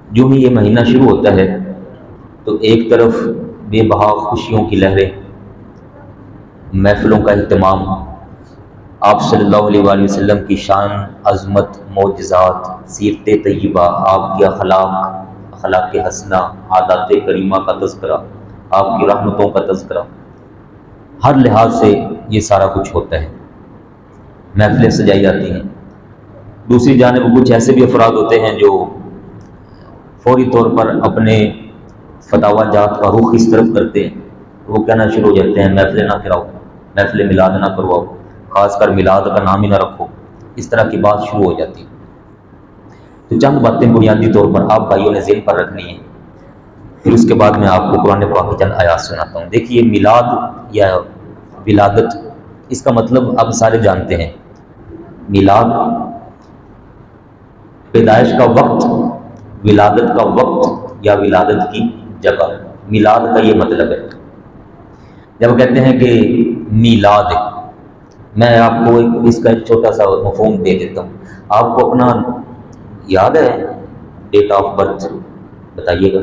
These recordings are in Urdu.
جو ہی یہ مہینہ شروع ہوتا ہے تو ایک طرف بے بہا خوشیوں کی لہریں، محفلوں کا اہتمام، آپ صلی اللہ علیہ وآلہ وسلم کی شان، عظمت، معجزات، سیرت طیبہ، آپ کے اخلاق حسنہ، عادات کریمہ کا تذکرہ، آپ کی رحمتوں کا تذکرہ، ہر لحاظ سے یہ سارا کچھ ہوتا ہے، محفلیں سجائی جاتی ہیں۔ دوسری جانب کچھ ایسے بھی افراد ہوتے ہیں جو فوری طور پر اپنے فتاوی جات کا رخ اس طرف کرتے ہیں، وہ کہنا شروع ہو جاتے ہیں محفلیں نہ کراؤ، محفل میلاد نہ کرواؤ، خاص کر میلاد کا نام ہی نہ رکھو، اس طرح کی بات شروع ہو جاتی ہے۔ تو چند باتیں بنیادی طور پر آپ بھائیوں نے ذہن پر رکھنی ہیں، پھر اس کے بعد میں آپ کو قرآن پاک کی چند آیات سناتا ہوں۔ دیکھیے میلاد یا ولادت، اس کا مطلب اب سارے جانتے ہیں۔ میلاد پیدائش کا وقت، ولادت کا وقت یا ولادت کی جگہ، میلاد کا یہ مطلب ہے۔ جب کہتے ہیں کہ میلاد، میں آپ کو اس کا ایک چھوٹا سا مفہوم دے دیتا ہوں۔ آپ کو اپنا یاد ہے ڈیٹ آف برتھ؟ بتائیے گا۔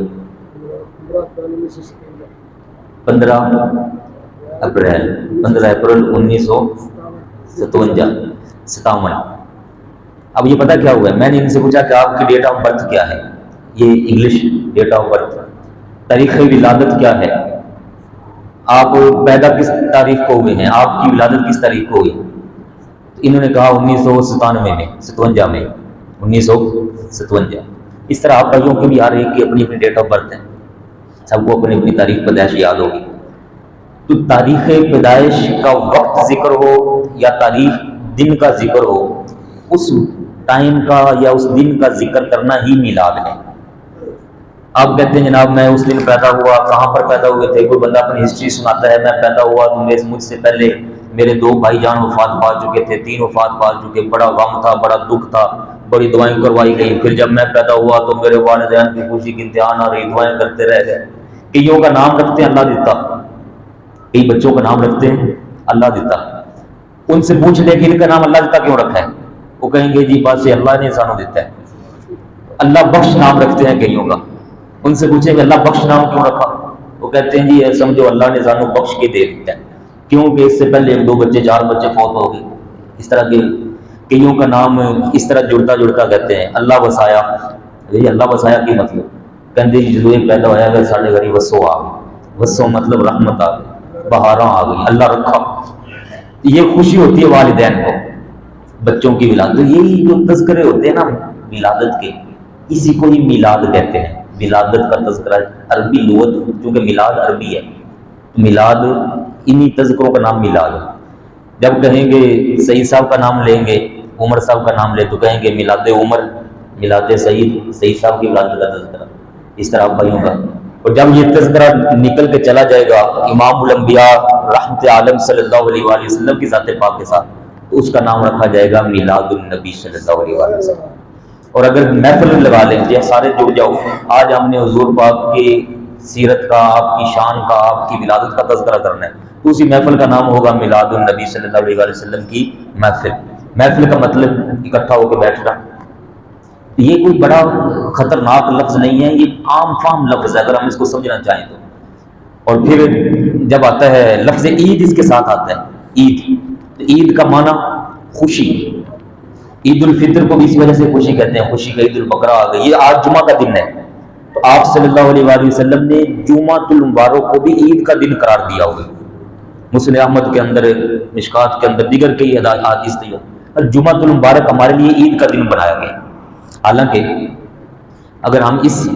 15 اپریل 1957۔ اب یہ پتہ کیا ہوا ہے، میں نے ان سے پوچھا کہ آپ کی ڈیٹ آف برتھ کیا ہے، یہ انگلش ڈیٹ آف برتھ، تاریخ ولادت کیا ہے، آپ پیدا کس تاریخ کو ہوئے ہیں، آپ کی ولادت کس تاریخ کو ہوئی؟ انہوں نے کہا 1997 میں، 57 میں، 1957۔ اس طرح آپ بھائیوں کے بھی ہر ایک کی اپنی اپنی ڈیٹ آف برتھ ہے، سب کو اپنی اپنی تاریخ پیدائش یاد ہوگی۔ تو تاریخ پیدائش کا وقت ذکر ہو یا تاریخ دن کا ذکر ہو، اس ٹائم کا یا اس دن کا ذکر کرنا ہی میلاد ہے۔ آپ کہتے ہیں جناب میں اس دن پیدا ہوا، کہاں پر پیدا ہوئے تھے؟ کوئی بندہ اپنی ہسٹری سناتا ہے، میں پیدا ہوا تو مجھ سے پہلے میرے 2 بھائی جان وفات پا چکے تھے، 3 وفات پا چکے، بڑا غم تھا، بڑا دکھ تھا، بڑی دعائیں کروائی گئی، پھر جب میں پیدا ہوا تو میرے والدین کی خوشی کی امتحان آ رہی، دعائیں کرتے رہ گئے۔ کئیوں کا نام رکھتے ہیں اللہ دیتا، کئی بچوں کا نام رکھتے ہیں اللہ دیتا، ان سے پوچھ لے کہ ان کا نام اللہ دیتا کیوں رکھا ہے، وہ کہیں گے جی بس اللہ نے انسانوں دیتا ہے۔ اللہ بخش نام رکھتے ہیں کئیوں کا، ان سے پوچھیں کہ اللہ بخش نام کیوں رکھا، وہ کہتے ہیں جی سمجھو اللہ نے انسانوں بخش کے دے دیتا ہے، کیونکہ اس سے پہلے 1 2 بچے 4 بچے فوت ہو گئے۔ اس طرح کے کئیوں کا نام اس طرح جڑتا جڑتا کہتے ہیں اللہ وسایا۔ یہ اللہ وسایا کی مطلب کہتے جی جدو یہ پیدا ہوا ہے سارے گھر وسو آ گئی، وسو مطلب رحمت آ گئی، بہاراں آ گئی، اللہ رکھا۔ یہ خوشی ہوتی ہے والدین کو بچوں کی ولادت، یہی جو تذکرے ہوتے ہیں نا ولادت کے، اسی کو ہی میلاد کہتے ہیں۔ ولادت کا تذکرہ عربی لغت، چونکہ میلاد عربی ہے، میلاد انہی تذکروں کا نام میلاد ہے۔ جب کہیں گے سعید صاحب کا نام لیں گے، عمر صاحب کا نام لے تو کہیں گے میلاد عمر، میلاد سعید صاحب کی ولادت کا تذکرہ، اس طرح بھائیوں کا۔ اور جب یہ تذکرہ نکل کے چلا جائے گا امام الانبیاء رحمت عالم صلی اللہ علیہ وآلہ وسلم کی ذات پاک کے ساتھ، تو اس کا نام رکھا جائے گا میلاد النبی صلی اللہ علیہ وآلہ وسلم۔ اور اگر محفل لگا لیں جی سارے جڑ جاؤ، آج ہم نے حضور پاک کی سیرت کا، آپ کی شان کا، آپ کی ولادت کا تذکرہ کرنا ہے، تو اسی محفل کا نام ہوگا میلاد النبی صلی اللہ علیہ وسلم کی محفل۔ محفل کا مطلب اکٹھا ہو کے بیٹھنا۔ یہ کوئی بڑا خطرناک لفظ نہیں ہے، یہ عام فہم لفظ ہے اگر ہم اس کو سمجھنا چاہیں تو۔ اور پھر جب آتا ہے لفظ عید، اس کے ساتھ آتا ہے عید، تو عید کا معنی خوشی۔ عید الفطر کو بھی اس وجہ سے خوشی کہتے ہیں، خوشی کا عید البقرہ آ گئی، یہ آج جمعہ کا دن ہے، تو آپ صلی اللہ علیہ وآلہ وسلم نے جمعۃ المبارک کو بھی عید کا دن قرار دیا ہوگا۔ مسلم احمد کے اندر، مشکات کے اندر، دیگر کئی حدیث دی اور جمعۃ المبارک ہمارے لیے عید کا دن بنایا گیا۔ حالانکہ اگر ہم اس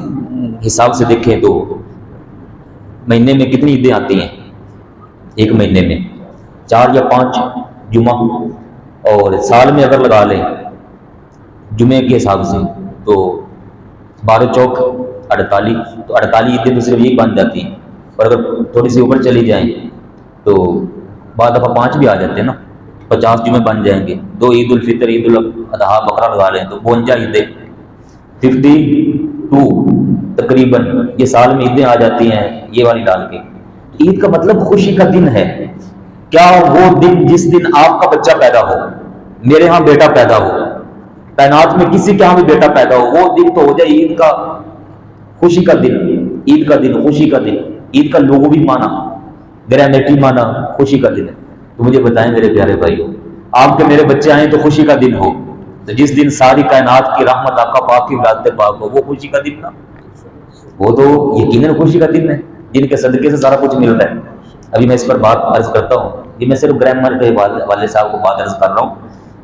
حساب سے دیکھیں تو مہینے میں کتنی عیدیں آتی ہیں؟ ایک مہینے میں 4 یا 5 جمعہ، اور سال میں اگر لگا لیں جمعے کے حساب سے تو 12 چوک 48، تو 48 عیدیں تو صرف یہی بن جاتی ہیں۔ اور اگر تھوڑی سی اوپر چلی جائیں تو بعض دفعہ 5 بھی آ جاتے ہیں نا، 50 جمعے بن جائیں گے، 2 عید الفطر، عید الاضحیٰ، بقرہ لگا لیں تو 52 عیدیں، 52 تقریباً یہ سال میں عیدیں آ جاتی ہیں یہ والی ڈال کے۔ عید کا مطلب خوشی کا دن ہے۔ کیا وہ دن جس دن آپ کا بچہ پیدا ہو، میرے ہاں بیٹا پیدا ہو، کائنات میں کسی کے ہاں بھی بیٹا پیدا ہو، وہ دن تو ہو جائے عید کا خوشی کا دن، عید کا دن، خوشی کا دن، عید کا لغوی معنی، گرامیٹی معنی خوشی کا دن ہے۔ تو مجھے بتائیں میرے پیارے بھائیو، آپ کے میرے بچے آئیں تو خوشی کا دن ہو، تو جس دن ساری کائنات کی رحمت آقا پاک کی ولادت پاک ہو، وہ خوشی کا دن تھا؟ وہ تو یقیناً خوشی کا دن ہے جن کے صدقے سے سارا کچھ مل رہا ہے۔ ابھی میں اس پر بات عرض کرتا ہوں، یہ میں صرف گرامر کے والد صاحب کو بات عرض کر رہا ہوں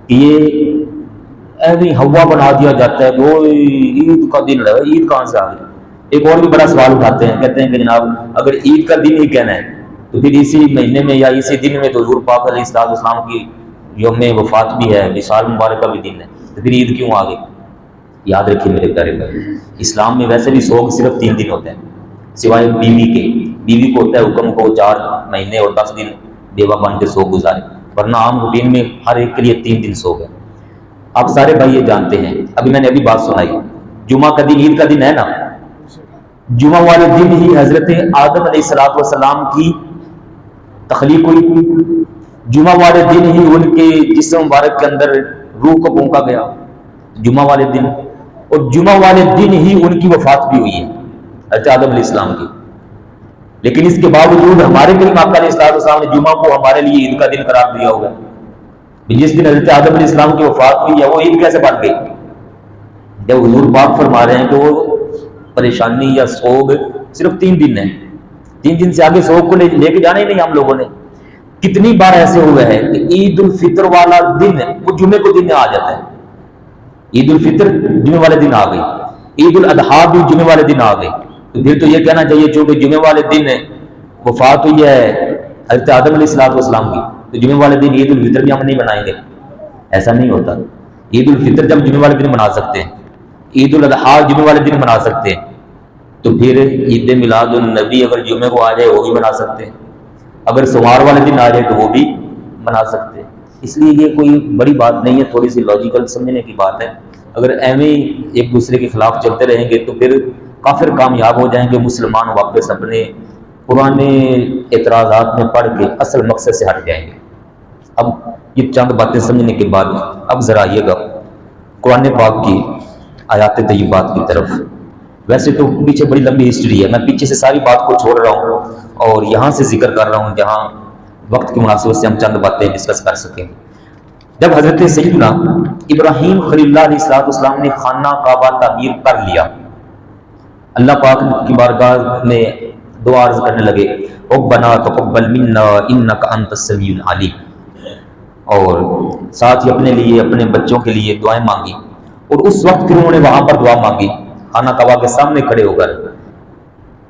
کہ یہ ایویں ہوا بنا دیا جاتا ہے کہ وہ عید کا دن ہے، عید کہاں سے آ گئی؟ ایک اور بھی بڑا سوال اٹھاتے ہیں، کہتے ہیں کہ جناب اگر عید کا دن ہی کہنا ہے تو پھر اسی مہینے میں یا اسی دن میں تو حضور پاک علیہ السلام کی یوم وفات بھی ہے، وصال مبارکہ بھی دن ہے، تو پھر عید کیوں آ گئی؟ یاد رکھیے میرے پیارے بھائی، اسلام میں ویسے بھی سوگ صرف 3 دن ہوتے ہیں، سوائے بیوی کے۔ بیوی کو ہوتا ہے حکم کو 4 مہینے اور 10 دن بیوہ بن کے سوگ گزارے، ورنہ عام روٹین میں ہر ایک کے لیے 3 دن سوگ ہے۔ آپ سارے بھائی یہ جانتے ہیں، ابھی میں نے ابھی بات سنائی، جمعہ کا دن عید کا دن ہے نا، جمعہ والے دن ہی حضرت آدم علیہ السلام کی تخلیق ہوئی، جمعہ والے دن ہی ان کے جسم مبارک کے اندر روح کو پھونکا گیا، جمعہ والے دن، اور جمعہ والے دن ہی ان کی وفات بھی ہوئی ہے حضرت آدم علیہ السلام کی۔ لیکن اس کے باوجود ہمارے کریم آقا علیہ السلام نے جمعہ کو ہمارے لیے عید کا دن قرار دیا ہوگا۔ جس دن حضرت آدم علیہ السلام کی وفات ہوئی ہے وہ عید کیسے بن گئی؟ جب حضور پاک فرما رہے ہیں کہ وہ پریشانی یا سوگ صرف 3 دن ہے، 3 دن سے آگے سوگ کو لے کے جانا ہی نہیں ہم لوگوں نے۔ کتنی بار ایسے ہوئے ہیں کہ عید الفطر والا دن وہ جمعے کو دن میں آ جاتا ہے، عید الفطر جمعے والے دن آ گئی، عید الاضحیٰ بھی جمعے والے دن آ گئی، تو پھر تو یہ کہنا چاہیے چونکہ جمعے والے دن وفات ہوئی ہے حضرت آدم علیہ السلام کی، تو جمعے والے دن عید الفطر بھی ہم نہیں منائیں گے۔ ایسا نہیں ہوتا، عید الفطر جب جمعے والے دن منا سکتے ہیں، عید الاضحیٰ جمعے والے دن منا سکتے ہیں، تو پھر عید میلاد النبی اگر جمعے کو آ جائے وہ بھی منا سکتے ہیں، اگر سوار والے دن آ جائے تو وہ بھی منا سکتے ہیں۔ اس لیے یہ کوئی بڑی بات نہیں ہے، تھوڑی سی لاجیکل سمجھنے کی بات ہے۔ اگر ایویں ایک دوسرے کے خلاف چلتے رہیں گے تو پھر کافر کامیاب ہو جائیں گے، مسلمان واپس اپنے پرانے اعتراضات میں پڑھ کے اصل مقصد سے ہٹ جائیں گے۔ اب یہ چند باتیں سمجھنے کے بعد اب ذرا آئیے گا قرآن پاک کی آیات طیبات کی طرف۔ ویسے تو پیچھے بڑی لمبی ہسٹری ہے، میں پیچھے سے ساری بات کو چھوڑ رہا ہوں اور یہاں سے ذکر کر رہا ہوں جہاں وقت کی مناسبت سے ہم چند باتیں ڈسکس کر سکیں۔ جب حضرت سیدنا ابراہیم خلیل اللہ علیہ السلام نے خانہ کعبہ تعمیر کر لیا، اللہ پاک کی بارگاہ میں دعا عرض کرنے لگے، ربنا تقبل منا انک انت السمیع العلیم، اور ساتھ ہی اپنے لیے اپنے بچوں کے لیے دعائیں مانگی، اور اس وقت پھر انہوں نے وہاں پر دعا مانگی خانہ کعبہ کے سامنے کھڑے ہو کر،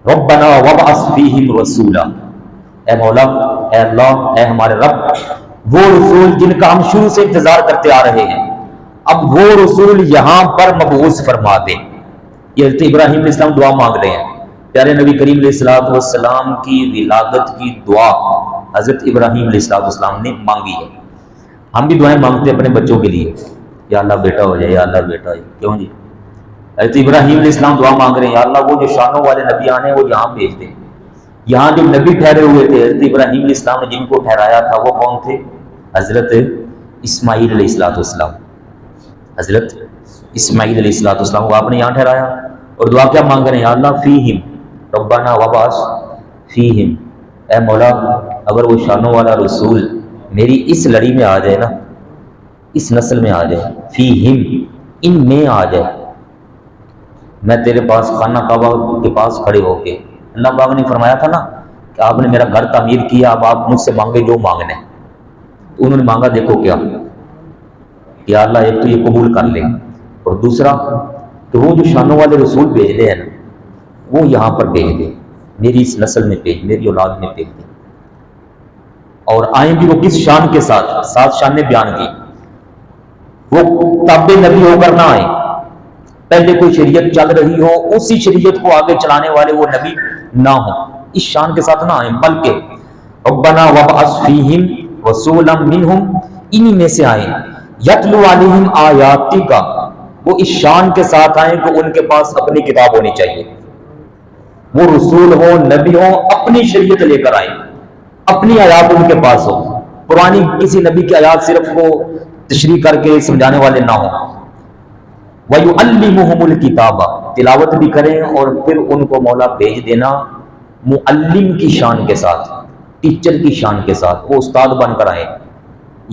ربنا وابعث فیہم رسولا، اے مولا، اے اللہ، اے ہمارے رب، وہ رسول جن کا ہم شروع سے انتظار کرتے آ رہے ہیں، اب وہ رسول یہاں پر مبعوث فرما دے۔ یہ حضرت ابراہیم علیہ السلام دعا مانگ رہے ہیں، پیارے نبی کریم علیہ السلام کی ولادت کی دعا حضرت ابراہیم علیہ السلام نے مانگی ہے۔ ہم بھی دعائیں مانگتے ہیں اپنے بچوں کے لیے، یا اللہ بیٹا ہو جائے، یا اللہ بیٹا ہو جائے، کیوں جی؟ حضرت ابراہیم علیہ السلام دعا مانگ رہے ہیں، یا اللہ وہ جو شانوں والے نبیان ہیں وہ یہاں بھیج دیں۔ یہاں جو نبی ٹھہرے ہوئے تھے حضرت ابراہیم علیہ السلام نے جن کو ٹھہرایا تھا وہ کون تھے؟ حضرت اسماعیل علیہ السلام، حضرت اسماعیل علیہ السلام کو آپ نے یہاں ٹھہرایا، اور دعا کیا مانگ رہے ہیں؟ یا اللہ فیہم ربنا وابعث فیہم، اے مولا اگر وہ شانوں والا رسول میری اس لڑی میں آ جائے نا، اس نسل میں آ جائے، فیہم ان میں آ جائے، میں تیرے پاس خانہ کعبہ کے پاس کھڑے ہو کے، اللہ پاک نے فرمایا تھا نا کہ آپ نے میرا گھر تعمیر کیا، اب آپ مجھ سے مانگے جو مانگنا ہے۔ تو انہوں نے مانگا دیکھو کیا کہ یا اللہ ایک تو یہ قبول کر لے، اور دوسرا کہ وہ جو شانوں والے رسول بھیجنے ہیں نا وہ یہاں پر بھیج دے، میری اس نسل میں بھیج، میری اولاد میں بھیج دے، اور آئیں بھی وہ کس شان کے ساتھ، 7 شان نے بیان کی، وہ تابع نبی ہو کر نہ آئیں، پہلے کوئی شریعت چل رہی ہو اسی شریعت کو آگے چلانے والے وہ نبی نہ ہوں، اس شان کے ساتھ نہ آئیں، بلکہ ربنا وابعث فیہم رسولا منہم، انہی میں سے آئیں، یتلو علیہم آیاتک، وہ اس شان کے ساتھ آئیں کہ ان کے پاس اپنی کتاب ہونی چاہیے، وہ رسول ہو نبی ہو اپنی شریعت لے کر آئیں، اپنی آیات ان کے پاس ہو، پرانی کسی نبی کی آیات صرف وہ تشریح کر کے سمجھانے والے نہ ہوں۔ وَيُعَلِّمُهُمُ الْكِتَابَ، تلاوت بھی کریں اور پھر ان کو مولا بھیج دینا معلم کی شان کے ساتھ، ٹیچر کی شان کے ساتھ، وہ استاد بن کر آئیں۔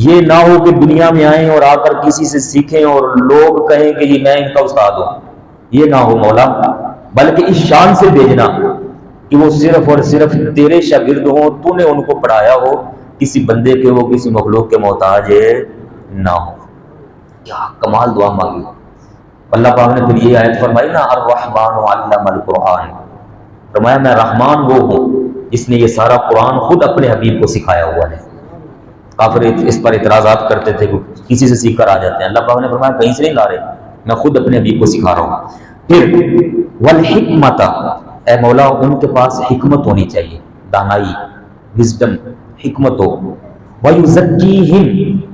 یہ نہ ہو کہ دنیا میں آئیں اور آ کر کسی سے سیکھیں اور لوگ کہیں کہ یہ میں ان کا استاد ہوں، یہ نہ ہو مولا، بلکہ اس شان سے بھیجنا کہ وہ صرف اور صرف تیرے شاگرد ہوں، تو نے ان کو پڑھایا ہو، کسی بندے کے وہ کسی مخلوق کے محتاج نہ ہو۔ کیا کمال دعا مانگی۔ اللہ پاک نے پھر یہ آیت فرمائی نا، الرحمن علم القرآن، فرمایا میں رحمان وہ ہوں جس نے یہ سارا قرآن خود اپنے حبیب کو سکھایا ہوا ہے۔ کافر اس پر اعتراضات کرتے تھے، کسی سے سیکھ کر آ جاتے ہیں، اللہ پاک نے فرمایا کہیں سے نہیں لا رہے، میں خود اپنے حبیب کو سکھا رہا ہوں۔ پھر والحکمت، اے مولا ان کے پاس حکمت ہونی چاہیے، دانائی، وزڈم، حکمت ہو۔ وَيُزَكِّيهِمْ،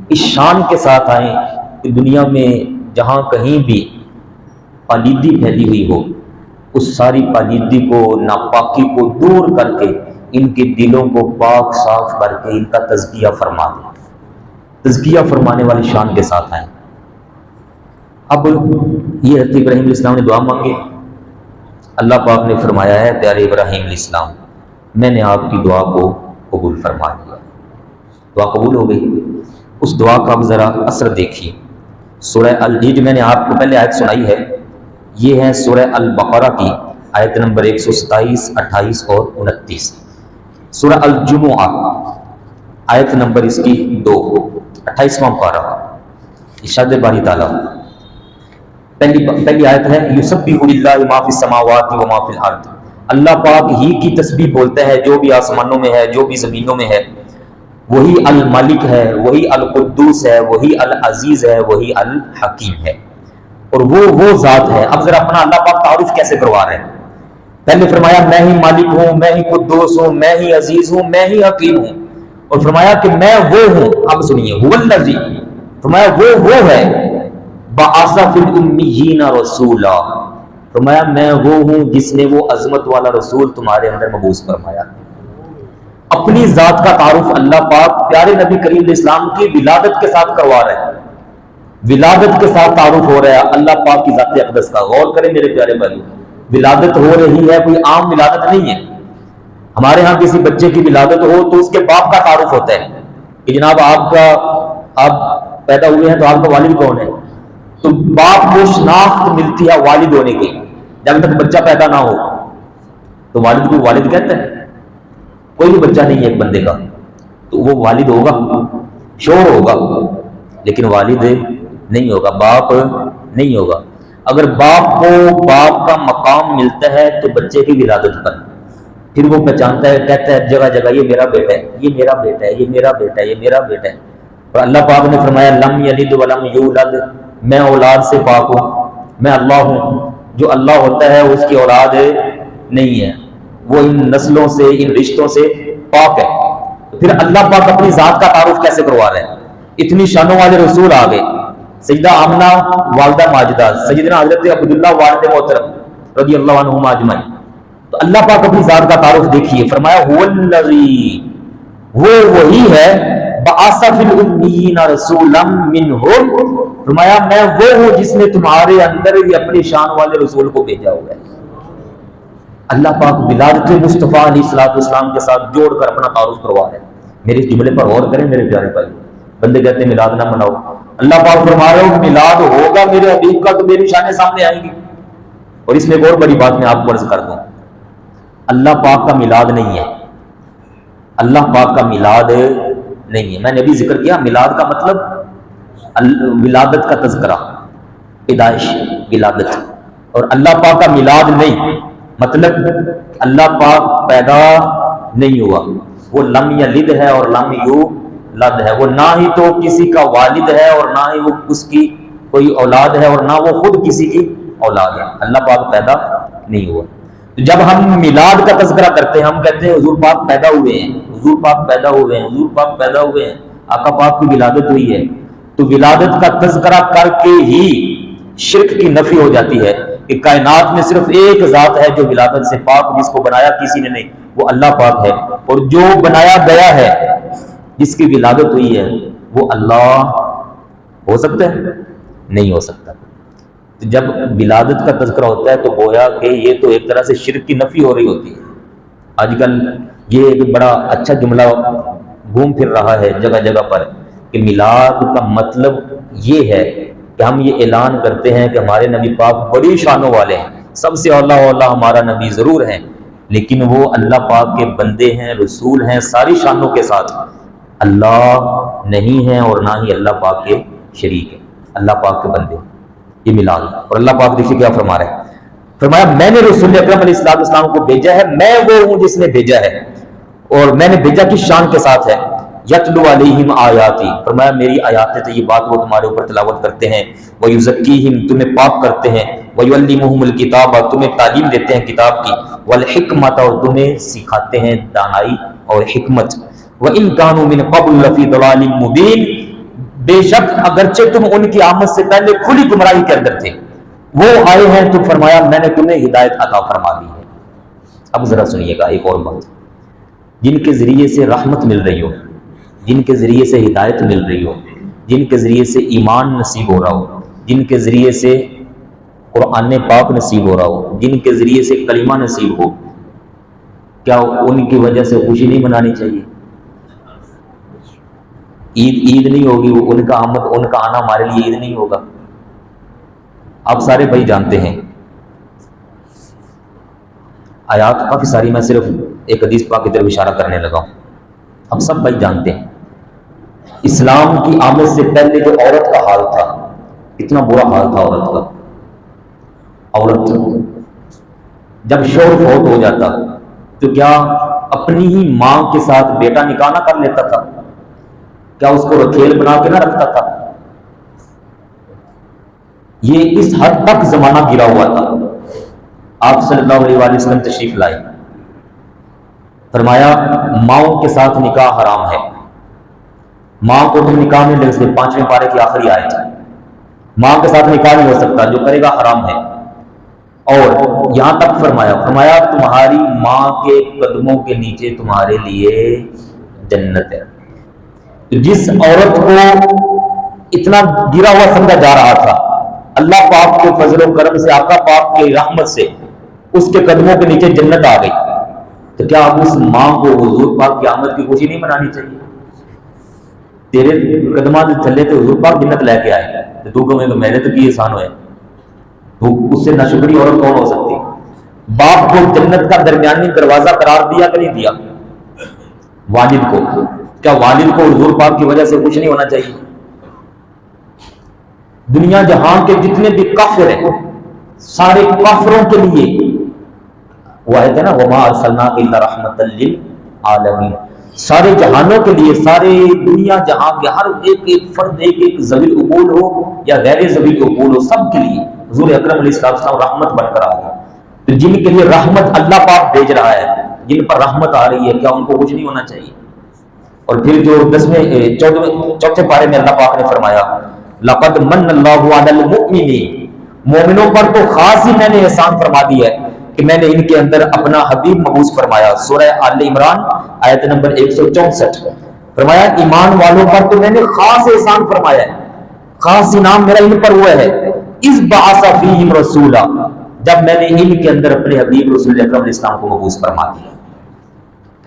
اس شان کے ساتھ آئیں کہ دنیا میں جہاں کہیں بھی پالیدی پھیلی ہوئی ہو، اس ساری پالیدی کو، ناپاکی کو دور کر کے ان کے دلوں کو پاک صاف کر کے ان کا تزکیہ فرما دیں، تزکیہ فرمانے والی شان کے ساتھ آئیں۔ اب یہ حضرت ابراہیم علیہ السلام نے دعا مانگی، اللہ پاک نے فرمایا ہے پیارے ابراہیم علیہ السلام میں نے آپ کی دعا کو قبول فرما لیا، دعا قبول ہو گئی۔ اس دعا کا اب ذرا اثر دیکھیے۔ سورہ یہ جو میں نے آپ کو پہلے آیت سنائی ہے، یہ ہے سورہ البقرہ کی آیت نمبر 127، 28 اور 29۔ سورہ الجمعہ آیت نمبر اس کی 2، 28واں پارہ، ارشاد باری تعالیٰ، پہلی آیت ہے یسبح للہ ما فی السماوات و ما فی الارض، اللہ پاک ہی کی تسبیح بولتا ہے جو بھی آسمانوں میں ہے جو بھی زمینوں میں ہے، وہی الملک ہے، وہی القدوس ہے، وہی العزیز ہے، وہی الحکیم ہے، اور وہ ذات ہے۔ اب ذرا اپنا اللہ پاک تعارف کیسے کروا رہے ہیں؟ پہلے فرمایا میں ہی مالک ہوں، میں ہی قدوس ہوں، میں ہی عزیز ہوں، میں ہی حکیم ہوں، اور فرمایا کہ میں وہ ہوں۔ اب سنیے، هو الذی، فرمایا وہ ہے، بعث فی الامیین رسولا، فرمایا میں وہ ہوں جس نے وہ عظمت والا رسول تمہارے اندر مبعوث فرمایا۔ اپنی ذات کا تعارف اللہ پاک پیارے نبی کریم علیہ السلام کی ولادت کے ساتھ کروا رہے ہیں، ولادت کے ساتھ تعارف ہو رہا ہے اللہ پاک کی ذات اقدس کا۔ غور کریں میرے پیارے بھائی، ولادت ہو رہی ہے، کوئی عام ولادت نہیں ہے۔ ہمارے ہاں کسی بچے کی ولادت ہو تو اس کے باپ کا تعارف ہوتا ہے کہ جناب آپ پیدا ہوئے ہیں تو آپ کا والد کون ہے، تو باپ کو شناخت ملتی ہے والد ہونے کی۔ جب تک بچہ پیدا نہ ہو تو والد کو والد کہتے ہیں، کوئی بھی بچہ نہیں ہے ایک بندے کا تو وہ والد ہوگا، شوہر ہوگا، لیکن والد نہیں ہوگا، باپ نہیں ہوگا۔ اگر باپ کو باپ کا مقام ملتا ہے تو بچے کی ولادت پر پھر وہ پہچانتا ہے، کہتا ہے جگہ جگہ یہ میرا بیٹا ہے، یہ میرا بیٹا ہے، یہ میرا بیٹا ہے، یہ میرا بیٹا ہے۔ اور اللہ پاک نے فرمایا لم یلد ولم یولد، میں اولاد سے پاک ہوں، میں اللہ ہوں، جو اللہ ہوتا ہے اس کی اولاد نہیں ہے، وہ ان نسلوں سے ان رشتوں سے پاک ہے۔ تو پھر اللہ پاک اپنی ذات کا تعارف کیسے کروا رہے ہیں؟ اتنی شانوں والے رسول آ گئے، سیدہ آمنہ والدہ ماجدہ، سیدنا حضرت عبداللہ والد محترم رضی اللہ عنہما اجمعین، تو اللہ پاک اپنی ذات کا تعارف دیکھیے، فرمایا هو الذی، وہ وہی ہے، بعث فی الامیین رسولا منہم، فرمایا میں وہ ہوں جس نے تمہارے اندر بھی اپنی شان والے رسول کو بھیجا ہوا ہے۔ اللہ پاک ولادت مصطفیٰ علیہ السلام کے ساتھ جوڑ کر اپنا تعارف کروا رہے ہیں۔ میرے اس جملے پر غور کریں میرے پیارے بھائی، بندے کہتے ہیں میلاد نہ مناؤ، اللہ پاک فرما رہے ہو میلاد ہوگا میرے حبیب کا تو میری شانیں سامنے آئیں گی۔ اور اس میں ایک اور بڑی بات میں آپ کو عرض کر دوں، اللہ پاک کا میلاد نہیں ہے، اللہ پاک کا میلاد نہیں ہے۔ میں نے ابھی ذکر کیا میلاد کا مطلب ولادت کا تذکرہ، پیدائش، ولادت، اور اللہ پاک کا میلاد نہیں، مطلب اللہ پاک پیدا نہیں ہوا، وہ لم یلد ہے اور لم یولد ہے، وہ نہ ہی تو کسی کا والد ہے اور نہ ہی وہ اس کی کوئی اولاد ہے اور نہ وہ خود کسی کی اولاد ہے، اللہ پاک پیدا نہیں ہوا۔ جب ہم میلاد کا تذکرہ کرتے ہیں ہم کہتے ہیں حضور پاک پیدا ہوئے ہیں، حضور پاک پیدا ہوئے ہیں، حضور پاک پیدا ہوئے ہیں، آقا پاک کی ولادت ہوئی ہے، تو ولادت کا تذکرہ کر کے ہی شرک کی نفی ہو جاتی ہے کہ کائنات میں صرف ایک ذات ہے جو ولادت سے پاک، جس کو بنایا کسی نے نہیں، وہ اللہ پاک ہے، اور جو بنایا گیا ہے جس کی ولادت ہوئی ہے وہ اللہ ہو سکتا ہے؟ نہیں ہو سکتا۔ تو جب ولادت کا تذکرہ ہوتا ہے تو گویا کہ یہ تو ایک طرح سے شرک کی نفی ہو رہی ہوتی ہے۔ آج کل یہ ایک بڑا اچھا جملہ گھوم پھر رہا ہے جگہ جگہ پر کہ میلاد کا مطلب یہ ہے کہ ہم یہ اعلان کرتے ہیں کہ ہمارے نبی پاک بڑی شانوں والے ہیں، سب سے اولا اولا ہمارا نبی ضرور ہے، لیکن وہ اللہ پاک کے بندے ہیں، رسول ہیں، ساری شانوں کے ساتھ اللہ نہیں ہیں اور نہ ہی اللہ پاک کے شریک ہیں، اللہ پاک کے بندے۔ یہ میلاد، اور اللہ پاک دیکھیے کیا فرما رہا ہے، فرمایا میں نے رسول اکرم علیہ السلام کو بھیجا ہے، میں وہ ہوں جس نے بھیجا ہے، اور میں نے بھیجا کس شان کے ساتھ ہے، یتلو علیہم آیاتی، فرمایا میری آیات طیبات وہ تمہارے اوپر تلاوت کرتے ہیں، ویزکیہم تمہیں پاک کرتے ہیں، ویعلمہم الکتاب تمہیں تعلیم دیتے ہیں کتاب کی، والحکمت اور تمہیں سکھاتے ہیں دانائی اور حکمت، وَإِن كَانُوا مِن قَبْلُ لَفِي ضَلَالٍ مُبِينٍ بے شک اگرچہ تم ان کی آمد سے پہلے کھلی گمراہی کے اندر تھے، وہ آئے ہیں تو فرمایا میں نے تمہیں ہدایت عطا فرما دی ہے۔ اب ذرا سنیے گا ایک اور بات، جن کے ذریعے سے رحمت مل رہی ہو، جن کے ذریعے سے ہدایت مل رہی ہو، جن کے ذریعے سے ایمان نصیب ہو رہا ہو، جن کے ذریعے سے قرآن پاک نصیب ہو رہا ہو، جن کے ذریعے سے کلمہ نصیب ہو، کیا ان کی وجہ سے خوشی نہیں منانی چاہیے؟ عید نہیں ہوگی، ان کا آنا ہمارے لیے عید نہیں ہوگا۔ آپ سارے بھائی جانتے ہیں آیات کافی ساری، میں صرف ایک حدیث پاک کی طرف اشارہ کرنے لگا ہوں، اب سب بھائی جانتے ہیں اسلام کی آمد سے پہلے جو عورت کا حال تھا، اتنا برا حال تھا عورت کا۔ عورت جب شوہر فوت ہو جاتا تو کیا اپنی ہی ماں کے ساتھ بیٹا نکاح نہ کر لیتا تھا؟ کیا اس کو رکھیل بنا کے نہ رکھتا تھا؟ یہ اس حد تک زمانہ گرا ہوا تھا۔ آپ صلی اللہ علیہ وآلہ وسلم تشریف لائے، فرمایا ماؤں کے ساتھ نکاح حرام ہے، ماں کو تم نکاح میں لے سکتے، 5ویں پارے کی آخری آیت، ماں کے ساتھ نکاح نہیں ہو سکتا، جو کرے گا حرام ہے۔ اور یہاں تک فرمایا تمہاری ماں کے قدموں کے نیچے تمہارے لیے جنت ہے۔ جس عورت کو اتنا گرا ہوا سمجھا جا رہا تھا، اللہ پاک کے فضل و کرم سے، آقا پاک کی رحمت سے اس کے قدموں کے نیچے جنت آ گئی، تو کیا اب اس ماں کو حضور پاک کی آمد کی خوشی نہیں منانی چاہیے؟ تیرے قدمات تھلے تو حضور پاک جنت لے کے آئے، تو تو کہے کہ میرے تو کی احسان ہوئے، تو اس سے ناشکری عورت کون ہو سکتی؟ باپ کو جنت کا درمیانی دروازہ قرار دیا کہ نہیں دیا؟ والد کو، کیا والد کو حضور پاک کی وجہ سے کچھ نہیں ہونا چاہیے؟ دنیا جہان کے جتنے بھی کافر ہیں، سارے کافروں کے لیے وہ آیت ہے نا وَمَا أَرْسَلْنَاكَ إِلَّا رَحْمَةً لِّلْعَالَمِينَ، سارے جہانوں کے لیے، سارے دنیا جہاں کے ہر ایک فرد، ایک ذوی العقول ہو یا غیر ذوی العقول ہو، سب کے لیے حضور اکرم علیہ السلام رحمت بن کر آ گئے۔ تو جن کے لیے رحمت اللہ پاک بھیج رہا ہے، جن پر رحمت آ رہی ہے، کیا ان کو کچھ نہیں ہونا چاہیے؟ اور پھر جو 4 پارے میں اللہ پاک نے فرمایا لَقَدْ مَنَّ اللَّهُ عَلَى الْمُؤْمِنِينَ، مومنوں پر تو خاص ہی میں نے احسان فرما دی ہے کہ میں نے ان کے اندر اپنا حبیب مبعوث فرمایا۔ سورہ آل عمران آیت نمبر 164، فرمایا ایمان والوں پر تو میں نے خاص احسان فرمایا ہے، خاص انعام میرا ان پر ہوا ہے، اِذْ بَعَثَ فِيهِمْ رَسُولًا، جب میں نے ان کے اندر اپنے حبیب رسول اکرم علیہ السلام کو مبعوث فرما دیا۔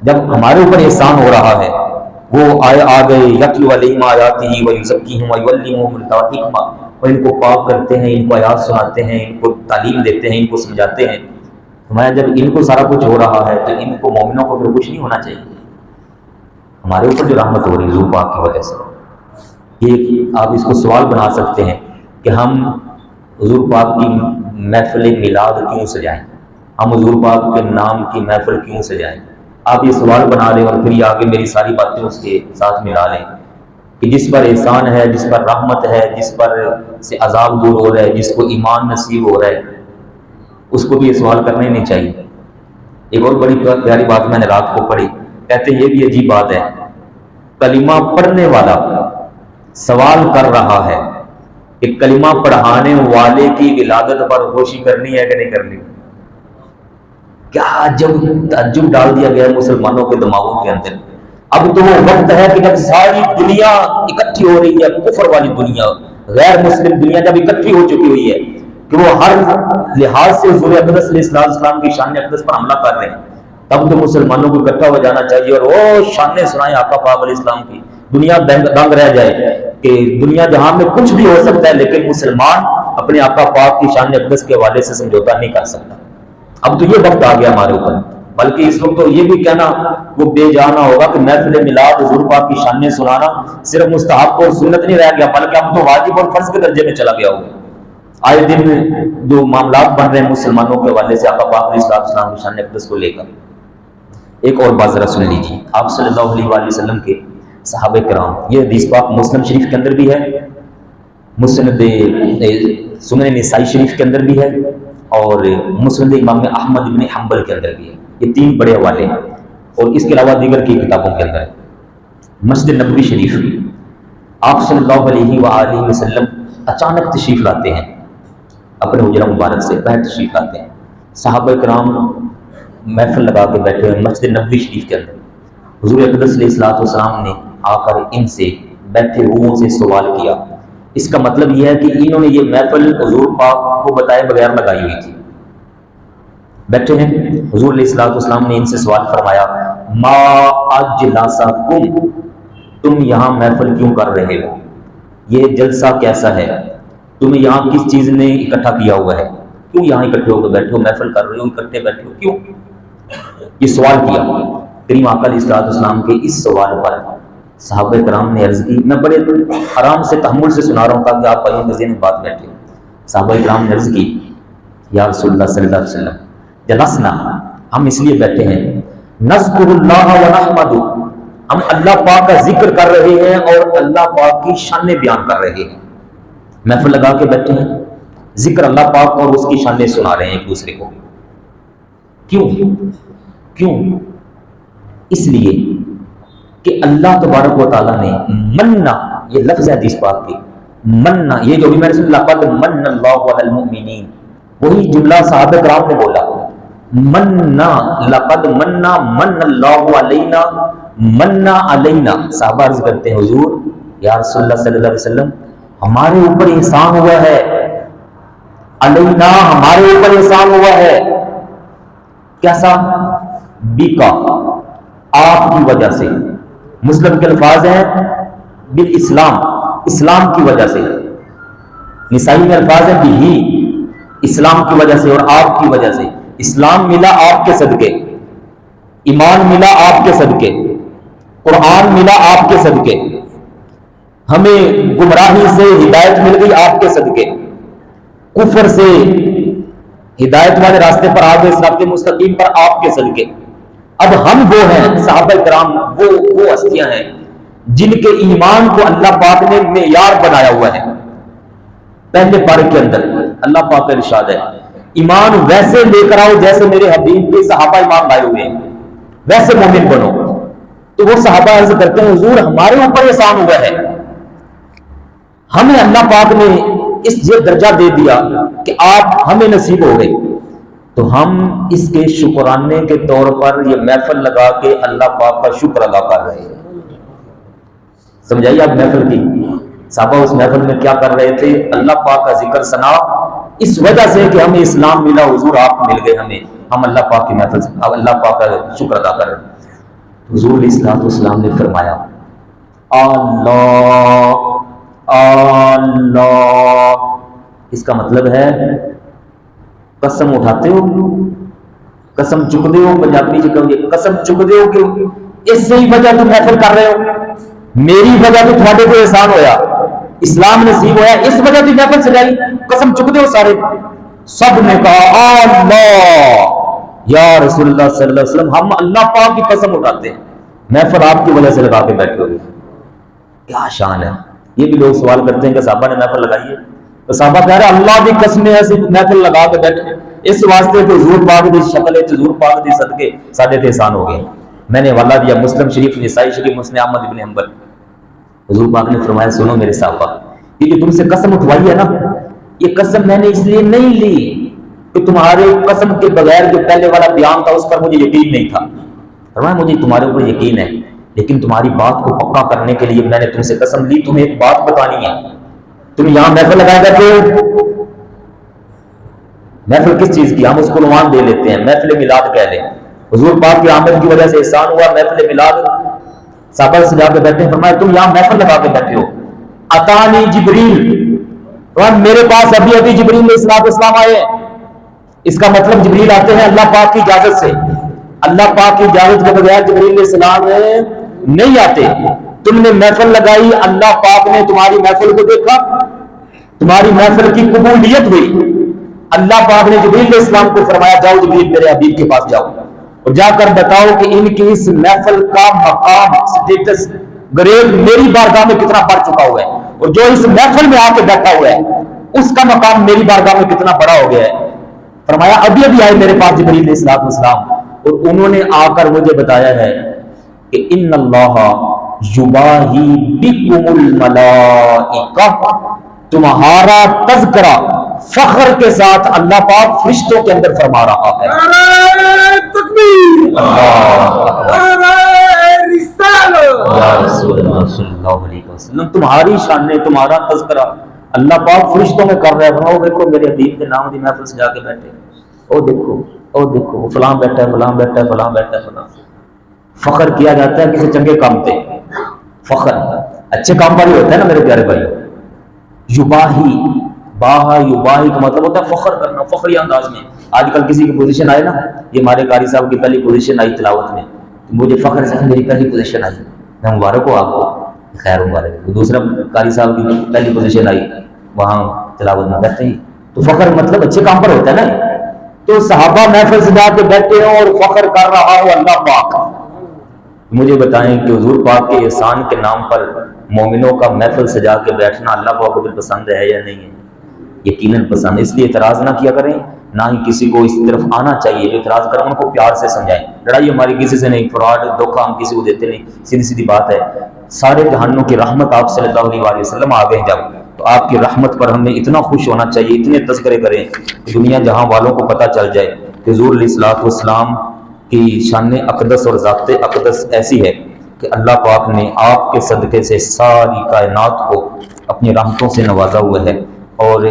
جب ہمارے اوپر احسان ہو رہا ہے، وہ آ گئے یتلو علیہم آیاتہ ویزکیہم ویعلمہم الکتاب والحکمہ، وہ ان کو پاک کرتے ہیں، ان کو آیات سناتے ہیں، ان کو تعلیم دیتے ہیں، ان کو سمجھاتے ہیں۔ ہمارا جب ان کو سارا کچھ ہو رہا ہے تو ان کو مومنوں کو پھر کچھ نہیں ہونا چاہیے؟ ہمارے اوپر جو رحمت ہو رہی ہے حضور پاک کی وجہ سے، یہ آپ اس کو سوال بنا سکتے ہیں کہ ہم حضور پاک کی محفل میلاد کیوں سجائیں، ہم حضور پاک کے نام کی محفل کیوں سجائیں؟ آپ یہ سوال بنا لیں اور پھر یہ آگے میری ساری باتیں اس کے ساتھ ملا لیں کہ جس پر احسان ہے، جس پر رحمت ہے، جس پر سے عذاب دور ہو رہا ہے، جس کو ایمان نصیب ہو رہا ہے، اس کو بھی یہ سوال کرنا ہی نہیں چاہیے۔ ایک اور بڑی پیاری بات میں نے رات کو پڑھی، کہتے ہیں یہ بھی عجیب بات ہے، کلمہ پڑھنے والا سوال کر رہا ہے کہ کلمہ پڑھانے والے کی ولادت پر خوشی کرنی ہے کہ نہیں کرنی؟ کیا تعجب ڈال دیا گیا مسلمانوں کے دماغوں کے اندر۔ اب تو وہ وقت ہے کہ جب ساری دنیا اکٹھی ہو رہی ہے، کفر والی دنیا، غیر مسلم دنیا جب اکٹھی ہو چکی ہوئی ہے، کہ وہ ہر لحاظ سے حضور اقدس علیہ السلام کی شان اقدس پر حملہ کر رہے ہیں، تب تو مسلمانوں کو اکٹھا ہو جانا چاہیے اور وہ شانیں سنائیں آقا پاک علیہ السلام کی، دنیا دنگ رہ جائے کہ دنیا جہاں میں کچھ بھی ہو سکتا ہے لیکن مسلمان اپنے آقا پاک کی شان اقدس کے حوالے سے سمجھوتا نہیں کر سکتا۔ اب تو یہ وقت آ گیا ہمارے اوپر، بلکہ اس وقت تو یہ بھی کہنا وہ بے جانا ہوگا کہ محفل میلاد حضور پاک کی شانیں سنانا صرف مستحب اور سنت نہیں رہ گیا، بلکہ اب تو واجب اور فرض کے درجے میں چلا گیا ہوگا۔ آئے دن جو معاملات بن رہے ہیں مسلمانوں کے حوالے سے آقا پاک علیہ السلام کی شان اقدس کو لے کر، ایک اور بات ذرا سن لیجیے۔ آپ صلی اللہ علیہ وآلہ وسلم کے صحابہ کرام، یہ حدیث پاک مسلم شریف کے اندر بھی ہے، مسند سنن نسائی شریف کے اندر بھی ہے، اور مسند امام احمد بن حنبل کے اندر بھی ہے، یہ تین بڑے حوالے ہیں، اور اس کے علاوہ دیگر کی کتابوں کے اندر ہے۔ مسجد نبوی شریف، آپ صلی اللہ علیہ وآلہ وسلم اچانک تشریف لاتے ہیں، اپنے حجرہ مبارک سے باہر تشریف لاتے ہیں، صحابہ کرام محفل لگا کے بیٹھے ہیں مسجد نبوی شریف کے اندر۔ حضور اقدس علیہ السلام نے آ کر ان سے بیٹھے لوگوں سے سوال کیا۔ اس کا مطلب یہ ہے کہ انہوں نے یہ محفل حضور پاک کو بتائے بغیر لگائی ہوئی تھی۔ بیٹھے ہیں، حضور علیہ السلام نے ان سے سوال فرمایا، ما اجلسکم، تم یہاں محفل کیوں کر رہے ہو؟ یہ جلسہ کیسا ہے؟ تمہیں یہاں کس چیز نے اکٹھا کیا ہوا ہے؟ کیوں یہاں اکٹھے ہو کے بیٹھے ہو، محفل کر رہے ہو، اکٹھے بیٹھے ہو کیوں؟ یہ سوال کیا۔ کریم آقا علیہ السلام کے اس سوال پر صحابہ کرام نے عرض کی، میں بڑے آرام سے تحمل سے سنا رہا ہوں تاکہ آپ پائیں مزے میں بات بیٹھے۔ صحابہ کرام نے عرض کی، یا رسول اللہ صلی اللہ علیہ وسلم، جلسنا، ہم اس لیے بیٹھے ہیں، نذکر اللہ و نحمد، ہم اللہ پاک کا ذکر کر رہے ہیں اور اللہ پاک کی شانیں بیان کر رہے ہیں۔ محفل لگا کے بیٹھے ہیں، ذکر اللہ پاک اور اس کی شانیں سنا رہے ہیں ایک دوسرے کو۔ کیوں؟ اس لیے کہ اللہ تبارک و تعالیٰ نے مننا، یہ لفظ ہے حدیث پاک کی، مننا، یہ جو بھی میں نے سنا، لقد من اللہ علی المؤمنین، وہی جملہ صحابہ کرام نے بولا، مننا، لقد مننا، من اللہ علینا، مننا علینا۔ صحابہ عرض کرتے ہیں، حضور یا رسول اللہ صلی اللہ علیہ وسلم، ہمارے اوپر احسان ہوا ہے، علینا، ہمارے اوپر احسان ہوا ہے، کیسا؟ بیکا، آپ کی وجہ سے۔ مسلم کے الفاظ ہیں بالاسلام، اسلام کی وجہ سے۔ نسائی میں الفاظ ہیں بھی، اسلام کی وجہ سے اور آپ کی وجہ سے۔ اسلام ملا آپ کے صدقے، ایمان ملا آپ کے صدقے، قرآن ملا آپ کے صدقے، ہمیں گمراہی سے ہدایت مل گئی آپ کے صدقے، کفر سے ہدایت والے راستے پر آ گئے، صراط مستقیم پر آپ کے صدقے۔ اب ہم وہ ہیں، صحابہ کرام وہ ہستیاں ہیں جن کے ایمان کو اللہ پاک نے معیار بنایا ہوا ہے۔ پہلے پارے کے اندر اللہ پاک کا ارشاد ہے، ایمان ویسے لے کر آؤ جیسے میرے حبیب کے صحابہ ایمان لائے ہوئے ہیں، ویسے مومن بنو۔ تو وہ صحابہ عرض کرتے ہیں، حضور ہمارے اوپر احسان ہوا ہے، ہمیں اللہ پاک نے اس یہ درجہ دے دیا کہ آپ ہمیں نصیب ہو گئے، تو ہم اس کے شکرانے کے طور پر یہ محفل لگا کے اللہ پاک کا شکر ادا کر رہے ہیں۔ سمجھائیے آپ محفل کی، صحابہ اس محفل میں کیا کر رہے تھے؟ اللہ پاک کا ذکر ثنا، اس وجہ سے کہ ہمیں اسلام ملا، حضور آپ مل گئے ہمیں، ہم اللہ پاک کی محفل سے اللہ پاک کا شکر ادا کر رہے ہیں۔ حضور علیہ السلام نے فرمایا، اللہ اللہ، اس کا مطلب ہے قسم اٹھاتے ہو، قسم چکتے ہو، پنجابی جو کہو گے قسم چکتے ہو، کیوں؟ اس سے ہی وجہ تم محفل کر رہے ہو، میری وجہ تو تھوڑے کو احسان ہویا، اسلام نصیب ہویا، اس وجہ تو محفل سجائی، قسم چکتے ہو سارے۔ سب نے کہا اللہ، یا رسول اللہ صلی اللہ علیہ وسلم، ہم اللہ پاک کی قسم اٹھاتے ہیں، محفل آپ کی وجہ سے لگا کے بیٹھے ہوئے۔ کیا شان ہے! یہ بھی لوگ سوال کرتے ہیں کہ صحابہ نے محفل لگائی ہے، تو صحابہ کہہ رہے ہیں اللہ کی قسم ایسی محفل لگا کے بیٹھے اس واسطے کہ حضور پاک دی شکل ہے، حضور پاک دی صدقے ساڈے تے احسان ہو گئے۔ میں نے حوالہ دیا مسلم شریف، نسائی شریف، مسند احمد ابن حنبل۔ حضور پاک نے فرمایا، سنو میرے صحابہ، یہ جو تم سے قسم اٹھوائی ہے نا، یہ قسم میں نے اس لیے نہیں لی کہ تمہارے قسم کے بغیر جو پہلے والا بیان تھا اس پر مجھے یقین نہیں تھا، فرمایا مجھے تمہارے اوپر یقین ہے، لیکن تمہاری بات کو پکا کرنے کے لیے میں نے تم سے قسم لی، تمہیں ایک بات بتانی ہے۔ تم یہاں محفل لگائے کرتے ہو، محفل کس چیز کی؟ ہم اس کو عنوان دے لیتے ہیں، محفل میلاد کہہ لیں۔ حضور پاک کی آمد کی وجہ سے احسان ہوا، محفل میلاد صحابہ سے جا کے بیٹھے ہیں، فرمایا تم یہاں محفل لگا کے بیٹھے ہو۔ اتانی جبریل، میرے پاس ابھی ابھی جبریل علیہ السلام آئے ہیں۔ اس کا مطلب جبریل آتے ہیں اللہ پاک کی اجازت سے، اللہ پاک کی اجازت کے بغیر جبریل علیہ السلام نہیں آتے۔ تم نے محفل لگائی، اللہ پاک نے تمہاری محفل کو دیکھا، تمہاری محفل کی قبولیت ہوئی۔ اللہ پاک نے جبریل علیہ السلام کو فرمایا جاؤ جبریل میرے حبیب کے پاس جاؤ اور جا کر بتاؤ کہ ان کی اس محفل کا مقام، سٹیٹس، گریڈ میری بارگاہ میں کتنا بڑھ چکا ہوا ہے، اور جو اس محفل میں آ کے بیٹھا ہوا ہے اس کا مقام میری بارگاہ میں کتنا بڑا ہو گیا ہے۔ فرمایا ابھی ابھی آئے میرے پاس جبریل علیہ السلام، اور انہوں نے آ کر مجھے بتایا ہے کہ ان اللہ یباہی بکم الملائکہ، تمہارا تذکرہ فخر کے ساتھ اللہ پاک فرشتوں کے اندر فرما رہا ہے۔ یا رسول اللہ صلی اللہ علیہ وسلم، تمہاری شان، تمہارا تذکرہ اللہ پاک فرشتوں میں کر رہا ہے۔ فرماؤ دیکھو میرے حبیب کے نام کی محفل سجا کے بیٹھے، او دیکھو او دیکھو فلاں بیٹھا ہے، فلاں بیٹھا ہے، فلاں بیٹھا ہے، فلاں۔ فخر کیا جاتا ہے کسی چنگے کام پہ، فخر اچھے کام پر ہی ہوتا ہے نا میرے پیارے بھائی۔ یباہی، باہا یباہی کا مطلب ہوتا ہے فخر کرنا، فخری انداز میں۔ آج کل کسی کی پوزیشن آئے نا، یہ ہمارے قاری صاحب کی پہلی پوزیشن آئی تلاوت میں، مجھے فخر سے میری پہلی پوزیشن آئی، میں مبارک ہوں آپ کو، خیر مبارک۔ دوسرا قاری صاحب کی پہلی پوزیشن آئی وہاں تلاوت میں بیٹھتے ہی، تو فخر مطلب اچھے کام پر ہوتا ہے نا۔ تو صحابہ محفل سجا کے بیٹھے ہوں اور فخر کر رہا ہو اللہ پاک۔ مجھے بتائیں کہ حضور پاک کے احسان کے نام پر مومنوں کا محفل سجا کے بیٹھنا اللہ پاک کو بھی پسند ہے یا نہیں ہے؟ یقیناً پسند ہے۔ اس لیے اعتراض نہ کیا کریں، نہ ہی کسی کو اس طرف آنا چاہیے۔ جو اعتراض کریں ان کو پیار سے سمجھائیں، لڑائی ہماری کسی سے نہیں، فراڈ دھوکہ ہم کسی کو دیتے نہیں، سیدھی سیدھی بات ہے۔ سارے جہانوں کی رحمت آپ صلی اللہ علیہ وسلم آ گئے جب، تو آپ کی رحمت پر ہم نے اتنا خوش ہونا چاہیے، اتنے تذکرے کریں کہ دنیا جہاں والوں کو پتہ چل جائے کہ حضور علیہ الصلوۃ والسلام کی شان اقدس اور ذات اقدس ایسی ہے کہ اللہ پاک نے آپ کے صدقے سے ساری کائنات کو اپنی رحمتوں سے نوازا ہوا ہے۔ اور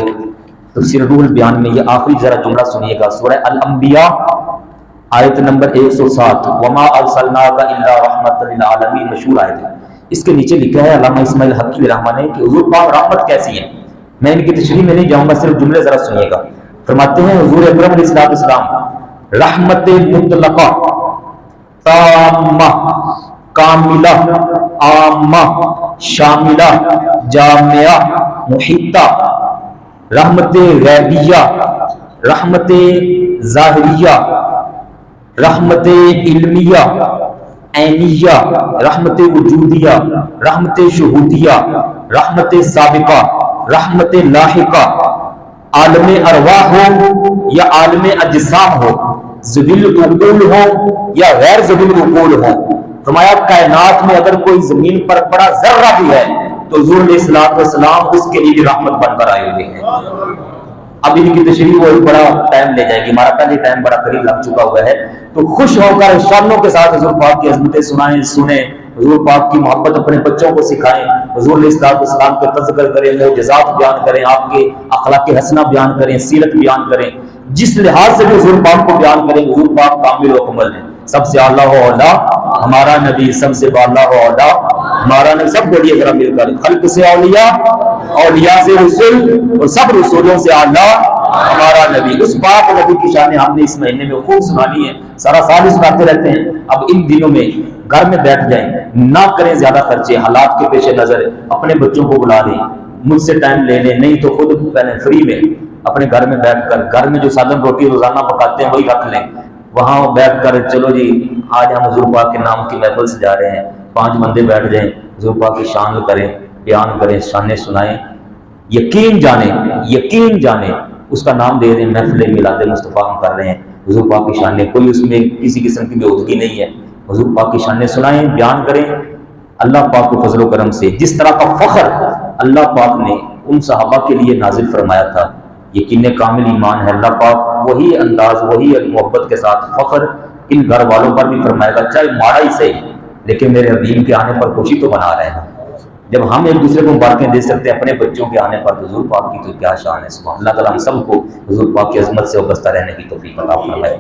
تفسیر روح البیان میں یہ آخری ذرا جملہ سنیے گا، سورہ الانبیاء آیت نمبر 107، وما ارسلناک الا رحمۃ للعالمین، مشہور آیت ہے۔ اس کے نیچے لکھا ہے علامہ اسماعیل حقی رحمہ نے کہ حضور پاک رحمت کیسی ہے۔ میں ان کی تشریح میں نہیں جاؤں گا، صرف جملے ذرا سنیے گا۔ فرماتے ہیں حضور اکرم علیہ السلام رحمت مطلقہ، تامہ، کاملہ، عامہ، شاملہ، جامعہ، محیطہ، رحمت غیبیہ، رحمت ظاہریہ، رحمت علمیہ، عینیہ، رحمت وجودیہ، رحمت شہودیہ، رحمت سابقہ، رحمت لاحقہ، عالم ارواح ہو یا عالم اجسام ہو، ذوی العقول ہو یا غیر ذوی العقول ہو۔ فرمایا کائنات میں اگر کوئی زمین پر بڑا ذرہ بھی ہے تو حضور علیہ الصلوۃ والسلام اس کے لیے بھی رحمت بن کر آئے ہوئے ہیں۔ اب ان کی تشریح وہ بڑا ٹائم لے جائے گی، ہمارا پہلے ٹائم بڑا قریب لگ چکا ہوا ہے، تو خوش ہو کر شانوں کے ساتھ حضور پاک کی عظمتیں سنائیں، سنیں، حضور پاک کی محبت اپنے بچوں کو سکھائیں، حضور علیہ الصلوۃ والسلام کے تذکر کریں، معجزات بیان کریں، آپ کے اخلاق حسنہ بیان کریں، سیرت بیان کریں، جس لحاظ سے بھی حضور پاک کو بیان کریں۔ حضور پاک کامل و کمل ہیں، سب سے اعلیٰ و اولیٰ ہمارا نبی، سب سے بالا و اولیٰ ہمارا نبی۔ سب بولیے ذرا مل کر، خلق سے اولیاء، اولیاء سے رسول، اور سب رسولوں سے اعلیٰ ہمارا نبی۔ اس پاک نبی کی شان ہم نے اس مہینے میں خوب سنانی ہے، سارا سال ہی سناتے رہتے ہیں۔ اب ان دنوں میں گھر میں بیٹھ جائیں، نہ کریں زیادہ خرچے، حالات کے پیش نظر اپنے بچوں کو بلا لیں، مجھ سے ٹائم لے لیں، نہیں تو خود پہلے فری میں اپنے گھر میں بیٹھ کر، گھر میں جو سالن روٹی روزانہ پکاتے ہیں وہی رکھ لیں، وہاں بیٹھ کر چلو جی آج ہم حضور پاک کے نام کی محفل سجا رہے ہیں، 5 بندے بیٹھ جائیں، حضور پاک کی شان کریں، بیان کریں، شانیں سنائیں۔ یقین جانیں اس کا نام دے رہے ہیں، محفل میلاد مصطفیٰ ہم کر رہے ہیں، حضور پاک کی شانیں، کوئی اس میں کسی قسم کی بےعدگی نہیں ہے۔ حضور پاک کی شانیں سنائیں، بیان کریں، اللہ پاک کو فضل و کرم سے جس طرح کا فخر اللہ پاک نے ان صحابہ کے لیے نازل فرمایا تھا، یقین کامل ایمان ہے اللہ پاک وہی انداز، وہی محبت کے ساتھ فخر ان گھر والوں پر بھی فرمائے گا، چاہے ماڑا ہی صحیح لیکن میرے حبیب کے آنے پر خوشی تو بنا رہے ہیں۔ جب ہم ایک دوسرے کو مبارکیں دے سکتے ہیں اپنے بچوں کے آنے پر حضور پاک کی تو کیا شان ہے. سبحان اللہ تعالیٰ ہم سب کو حضور پاک کی عظمت سے وابستہ رہنے کی توفیق عطا فرمائے.